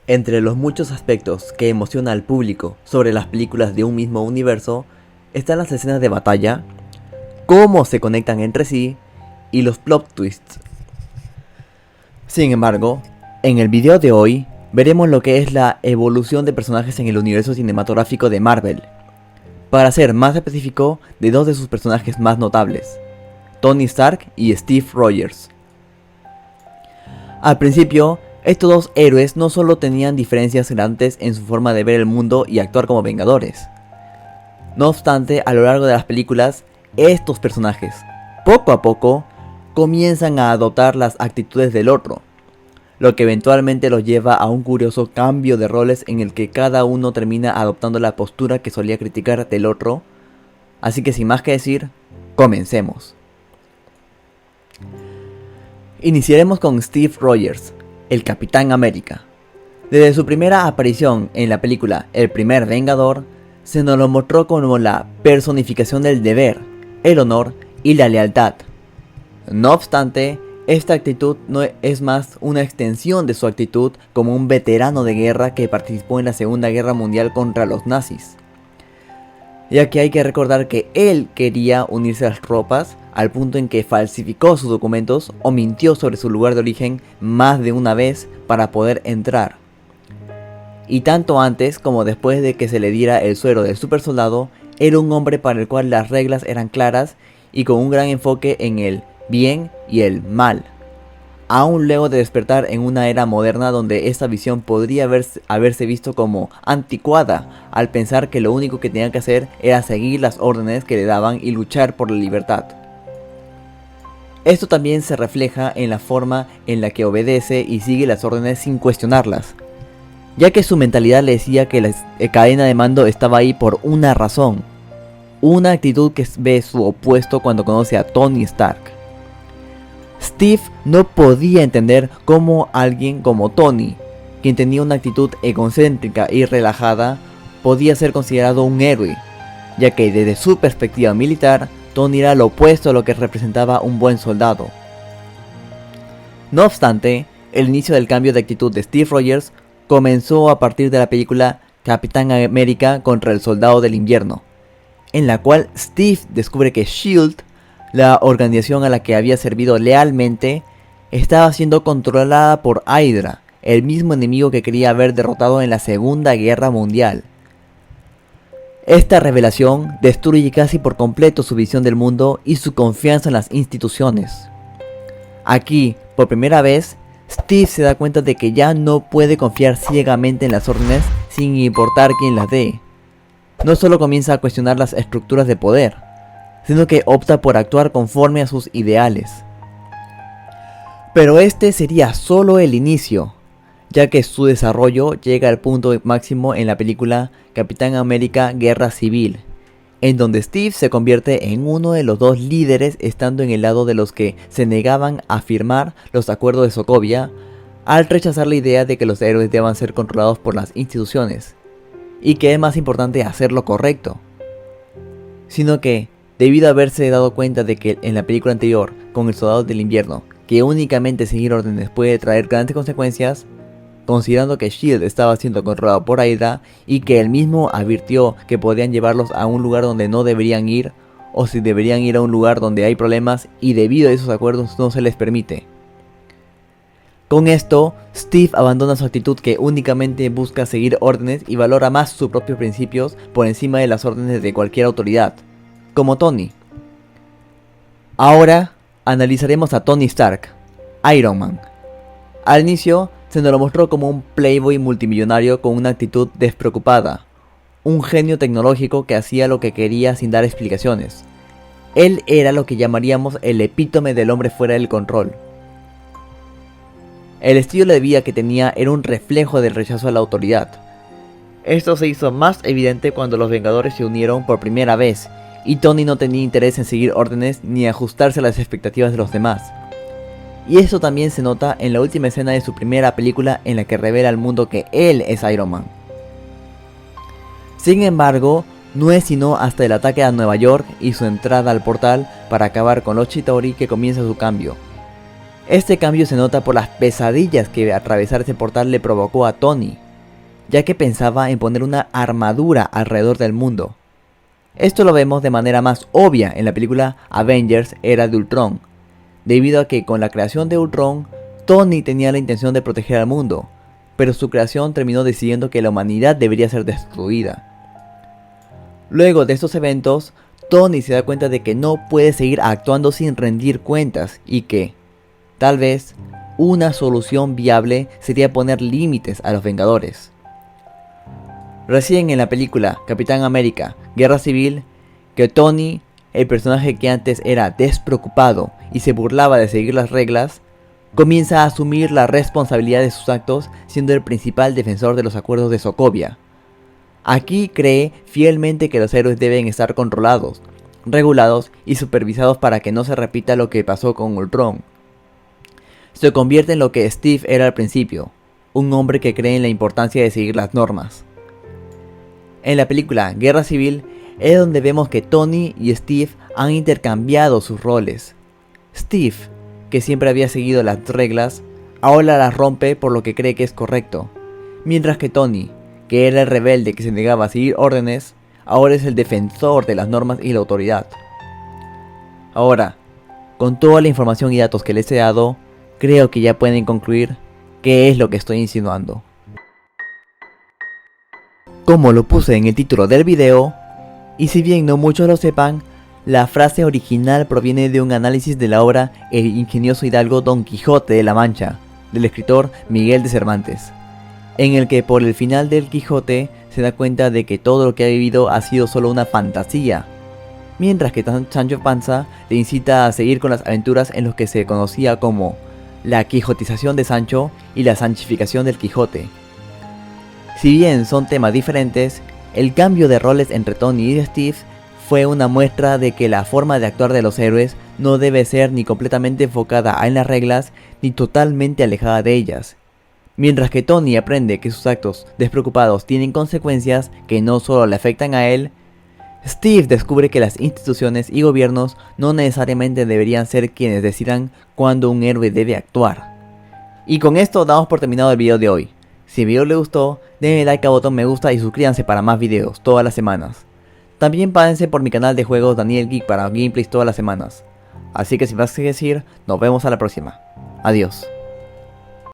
Entre los muchos aspectos que emociona al público sobre las películas de un mismo universo, están las escenas de batalla, cómo se conectan entre sí y los plot twists. Sin embargo, en el video de hoy veremos lo que es la evolución de personajes en el universo cinematográfico de Marvel. Para ser más específico, de dos de sus personajes más notables, Tony Stark y Steve Rogers. Al principio, estos dos héroes no solo tenían diferencias grandes en su forma de ver el mundo y actuar como vengadores. No obstante, a lo largo de las películas, estos personajes, poco a poco, comienzan a adoptar las actitudes del otro, lo que eventualmente los lleva a un curioso cambio de roles en el que cada uno termina adoptando la postura que solía criticar del otro. Así que sin más que decir, comencemos. Iniciaremos con Steve Rogers, el Capitán América. Desde su primera aparición en la película El primer Vengador, se nos lo mostró como la personificación del deber, el honor y la lealtad. No obstante, esta actitud no es más una extensión de su actitud como un veterano de guerra que participó en la Segunda Guerra Mundial contra los nazis. Ya que hay que recordar que él quería unirse a las tropas al punto en que falsificó sus documentos o mintió sobre su lugar de origen más de una vez para poder entrar. Y tanto antes como después de que se le diera el suero del supersoldado, era un hombre para el cual las reglas eran claras y con un gran enfoque en el bien y el mal. Aún luego de despertar en una era moderna donde esta visión podría haberse visto como anticuada al pensar que lo único que tenía que hacer era seguir las órdenes que le daban y luchar por la libertad. Esto también se refleja en la forma en la que obedece y sigue las órdenes sin cuestionarlas, ya que su mentalidad le decía que la cadena de mando estaba ahí por una razón, una actitud que ve su opuesto cuando conoce a Tony Stark. Steve no podía entender cómo alguien como Tony, quien tenía una actitud egocéntrica y relajada, podía ser considerado un héroe, ya que desde su perspectiva militar, Tony era lo opuesto a lo que representaba un buen soldado. No obstante, el inicio del cambio de actitud de Steve Rogers comenzó a partir de la película Capitán América contra el Soldado del Invierno, en la cual Steve descubre que SHIELD, la organización a la que había servido lealmente, estaba siendo controlada por Hydra, el mismo enemigo que quería haber derrotado en la Segunda Guerra Mundial. Esta revelación destruye casi por completo su visión del mundo y su confianza en las instituciones. Aquí, por primera vez, Steve se da cuenta de que ya no puede confiar ciegamente en las órdenes sin importar quién las dé. No solo comienza a cuestionar las estructuras de poder, sino que opta por actuar conforme a sus ideales. Pero este sería solo el inicio, ya que su desarrollo llega al punto máximo en la película Capitán América Guerra Civil, en donde Steve se convierte en uno de los dos líderes estando en el lado de los que se negaban a firmar los acuerdos de Sokovia, al rechazar la idea de que los héroes deban ser controlados por las instituciones, y que es más importante hacer lo correcto, sino que debido a haberse dado cuenta de que en la película anterior, con el Soldado del Invierno, que únicamente seguir órdenes puede traer grandes consecuencias, considerando que SHIELD estaba siendo controlado por Hydra y que él mismo advirtió que podrían llevarlos a un lugar donde no deberían ir, o si deberían ir a un lugar donde hay problemas y debido a esos acuerdos no se les permite. Con esto, Steve abandona su actitud que únicamente busca seguir órdenes y valora más sus propios principios por encima de las órdenes de cualquier autoridad, como Tony. Ahora analizaremos a Tony Stark, Iron Man. Al inicio se nos lo mostró como un playboy multimillonario con una actitud despreocupada, un genio tecnológico que hacía lo que quería sin dar explicaciones. Él era lo que llamaríamos el epítome del hombre fuera del control. El estilo de vida que tenía era un reflejo del rechazo a la autoridad. Esto se hizo más evidente cuando los Vengadores se unieron por primera vez y Tony no tenía interés en seguir órdenes ni ajustarse a las expectativas de los demás. Y esto también se nota en la última escena de su primera película en la que revela al mundo que él es Iron Man. Sin embargo, no es sino hasta el ataque a Nueva York y su entrada al portal para acabar con los Chitauri que comienza su cambio. Este cambio se nota por las pesadillas que atravesar ese portal le provocó a Tony, ya que pensaba en poner una armadura alrededor del mundo. Esto lo vemos de manera más obvia en la película Avengers Era de Ultron, debido a que con la creación de Ultron, Tony tenía la intención de proteger al mundo, pero su creación terminó decidiendo que la humanidad debería ser destruida. Luego de estos eventos, Tony se da cuenta de que no puede seguir actuando sin rendir cuentas y que, tal vez, una solución viable sería poner límites a los Vengadores. Recién en la película Capitán América, Guerra Civil, que Tony, el personaje que antes era despreocupado y se burlaba de seguir las reglas, comienza a asumir la responsabilidad de sus actos siendo el principal defensor de los acuerdos de Sokovia. Aquí cree fielmente que los héroes deben estar controlados, regulados y supervisados para que no se repita lo que pasó con Ultron. Se convierte en lo que Steve era al principio, un hombre que cree en la importancia de seguir las normas. En la película Guerra Civil es donde vemos que Tony y Steve han intercambiado sus roles. Steve, que siempre había seguido las reglas, ahora las rompe por lo que cree que es correcto, mientras que Tony, que era el rebelde que se negaba a seguir órdenes, ahora es el defensor de las normas y la autoridad. Ahora, con toda la información y datos que les he dado, creo que ya pueden concluir qué es lo que estoy insinuando. Como lo puse en el título del video, y si bien no muchos lo sepan, la frase original proviene de un análisis de la obra El ingenioso hidalgo Don Quijote de la Mancha, del escritor Miguel de Cervantes, en el que por el final del Quijote se da cuenta de que todo lo que ha vivido ha sido solo una fantasía, mientras que Sancho Panza le incita a seguir con las aventuras en los que se conocía como la quijotización de Sancho y la sanchificación del Quijote. Si bien son temas diferentes, el cambio de roles entre Tony y Steve fue una muestra de que la forma de actuar de los héroes no debe ser ni completamente enfocada en las reglas ni totalmente alejada de ellas. Mientras que Tony aprende que sus actos despreocupados tienen consecuencias que no solo le afectan a él, Steve descubre que las instituciones y gobiernos no necesariamente deberían ser quienes decidan cuándo un héroe debe actuar. Y con esto damos por terminado el video de hoy. Si el video les gustó, denle like al botón me gusta y suscríbanse para más videos todas las semanas. También pásense por mi canal de juegos Daniel Geek para gameplays todas las semanas. Así que sin más que decir, nos vemos a la próxima. Adiós.